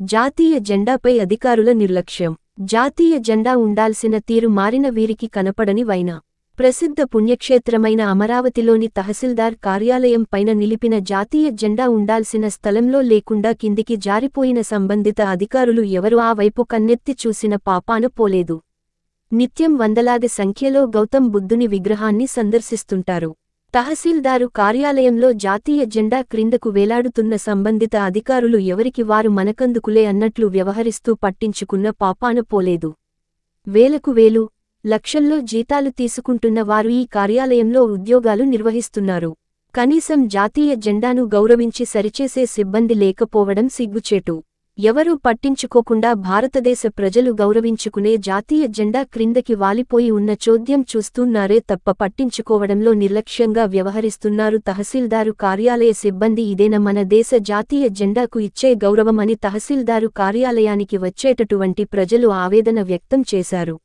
జాతీయ జెండాపై అధికారుల నిర్లక్ష్యం. జాతీయ జెండా ఉండాల్సిన తీరు మారిన వీరికి కనపడని వైన. ప్రసిద్ధ పుణ్యక్షేత్రమైన అమరావతిలోని తహసీల్దార్ కార్యాలయం పైన నిలిపిన జాతీయ జెండా ఉండాల్సిన స్థలంలో లేకుండా కిందికి జారిపోయిన సంబంధిత అధికారులు ఎవరు ఆ వైపు కన్నెత్తి చూసిన పాపాన పోలేదు. నిత్యం వందలాది సంఖ్యలో గౌతమ్ బుద్ధుని విగ్రహాన్ని సందర్శిస్తుంటారు. తహసీల్దారు కార్యాలయంలో జాతీయ జెండా క్రిందకు వేలాడుతున్న సంబంధిత అధికారులు ఎవరికి వారు మనకందుకులే అన్నట్లు వ్యవహరిస్తూ పట్టించుకున్న పాపాన పోలేదు. వేలకు వేలు, లక్షల్లో జీతాలు తీసుకుంటున్న వారు ఈ కార్యాలయంలో ఉద్యోగాలు నిర్వహిస్తున్నారు. కనీసం జాతీయ జెండాను గౌరవించి సరిచేసే సిబ్బంది లేకపోవడం సిగ్గుచేటు. ఎవరూ పట్టించుకోకుండా భారతదేశ ప్రజలు గౌరవించుకునే జాతీయ జెండా క్రిందకి వాలిపోయి ఉన్న చోద్యం చూస్తున్నారే తప్ప పట్టించుకోవడంలో నిర్లక్ష్యంగా వ్యవహరిస్తున్నారు తహసీల్దారు కార్యాలయ సిబ్బంది. ఇదేనా మన దేశ జాతీయ జెండాకు ఇచ్చే గౌరవం అని తహసీల్దారు కార్యాలయానికి వచ్చేటటువంటి ప్రజలు ఆవేదన వ్యక్తం చేశారు.